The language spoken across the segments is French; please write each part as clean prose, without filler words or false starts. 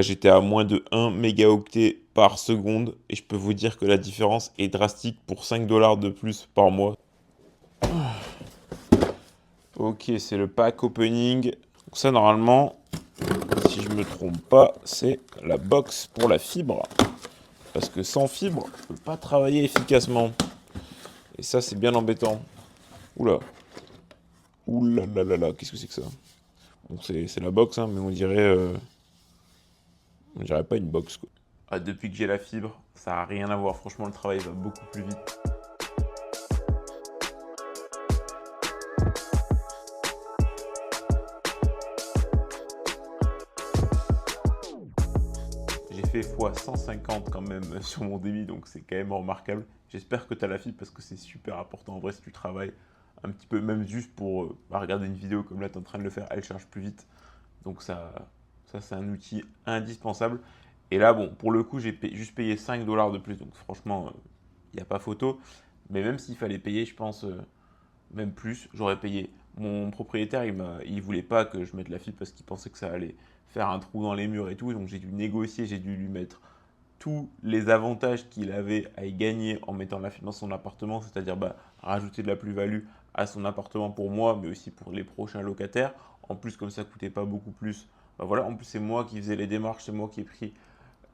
J'étais à moins de 1 mégaoctet par seconde et je peux vous dire que la différence est drastique pour 5 dollars de plus par mois. Ok, c'est le pack opening. Donc ça, normalement, si je me trompe pas, c'est la box pour la fibre. Parce que sans fibre, je peux pas travailler efficacement. Et ça, c'est bien embêtant. Oula. Oula là là là, qu'est-ce que c'est que ça? Bon, c'est la box, hein, mais on dirait pas une box, quoi. Ah, depuis que j'ai la fibre, ça a rien à voir. Franchement, le travail va beaucoup plus vite. J'ai fait x 150 quand même sur mon débit, donc c'est quand même remarquable. J'espère que tu as la fibre parce que c'est super important. En vrai, si tu travailles un petit peu, même juste pour regarder une vidéo comme là, tu es en train de le faire, elle charge plus vite. Donc ça c'est un outil indispensable. Et là, bon, pour le coup, juste payé 5 dollars de plus. Donc franchement, il n'y a pas photo. Mais même s'il fallait payer, je pense, même plus, j'aurais payé. Mon propriétaire, il voulait pas que je mette la fibre parce qu'il pensait que ça allait faire un trou dans les murs et tout. Donc j'ai dû négocier, j'ai dû lui mettre tous les avantages qu'il avait à y gagner en mettant la fibre dans son appartement, c'est-à-dire rajouter de la plus-value à son appartement pour moi, mais aussi pour les prochains locataires. En plus, comme ça coûtait pas beaucoup plus, voilà. En plus, c'est moi qui faisais les démarches, c'est moi qui ai pris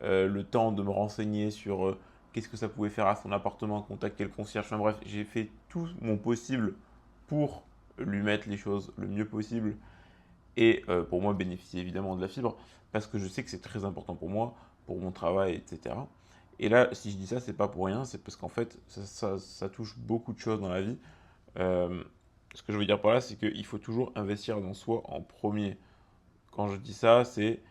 le temps de me renseigner sur qu'est-ce que ça pouvait faire à son appartement, contacter le concierge. Enfin bref, j'ai fait tout mon possible pour lui mettre les choses le mieux possible et pour moi bénéficier évidemment de la fibre parce que je sais que c'est très important pour moi, pour mon travail, etc. Et là, si je dis ça, c'est pas pour rien, c'est parce qu'en fait, ça touche beaucoup de choses dans la vie. Euh, Ce que je veux dire par là, c'est qu'il faut toujours investir dans soi en premier. Quand je dis ça, c'est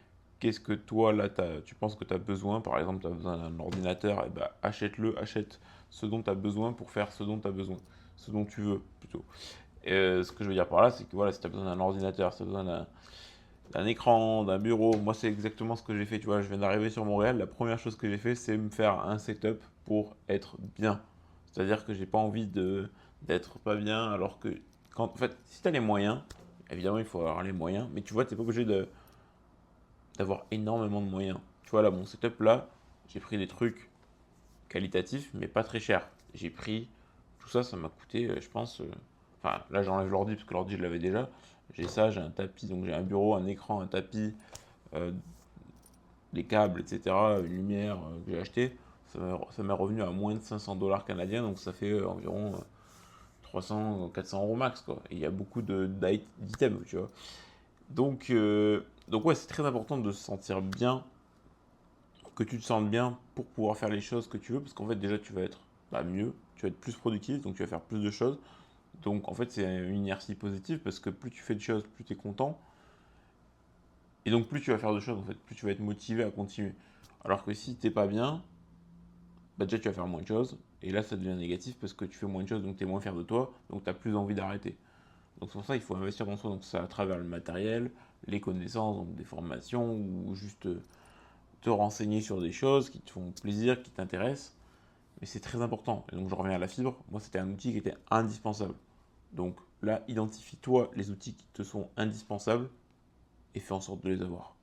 qu'est-ce que toi, là, tu penses que tu as besoin. Par exemple, tu as besoin d'un ordinateur, et ben, achète-le, achète ce dont tu as besoin pour faire ce dont tu as besoin. Ce dont tu veux, plutôt. Et, ce que je veux dire par là, c'est que voilà, si tu as besoin d'un ordinateur, si tu as besoin d'un écran, d'un bureau, moi, c'est exactement ce que j'ai fait. Tu vois, je viens d'arriver sur Montréal. La première chose que j'ai fait, c'est me faire un setup pour être bien. C'est-à-dire que j'ai pas envie d'être pas bien, alors que, en fait, si tu as les moyens, évidemment, il faut avoir les moyens, mais tu vois, tu n'es pas obligé d'avoir énormément de moyens. Tu vois, là, mon setup, là, j'ai pris des trucs qualitatifs, mais pas très chers. J'ai pris, tout ça, ça m'a coûté, je pense, enfin, là, j'enlève l'ordi, parce que l'ordi, je l'avais déjà. J'ai ça, j'ai un tapis, donc j'ai un bureau, un écran, un tapis, euh, des câbles, etc., une lumière que j'ai acheté. Ça m'est revenu à moins de 500 dollars canadiens, donc ça fait environ 300, 400 euros max, quoi. Et il y a beaucoup d'items, tu vois. Donc ouais, c'est très important de se sentir bien, que tu te sentes bien pour pouvoir faire les choses que tu veux, parce qu'en fait déjà tu vas être mieux, tu vas être plus productif, donc tu vas faire plus de choses. Donc en fait c'est une inertie positive, parce que plus tu fais de choses, plus tu es content, et donc plus tu vas faire de choses, en fait, plus tu vas être motivé à continuer. Alors que si t'es pas bien, déjà tu vas faire moins de choses, et là ça devient négatif parce que tu fais moins de choses, donc tu es moins fier de toi, donc tu as plus envie d'arrêter. Donc c'est pour ça qu'il faut investir dans soi, donc ça à travers le matériel, les connaissances, donc des formations, ou juste te renseigner sur des choses qui te font plaisir, qui t'intéressent. Mais c'est très important. Et donc je reviens à la fibre. Moi, c'était un outil qui était indispensable. Donc là, identifie-toi les outils qui te sont indispensables et fais en sorte de les avoir.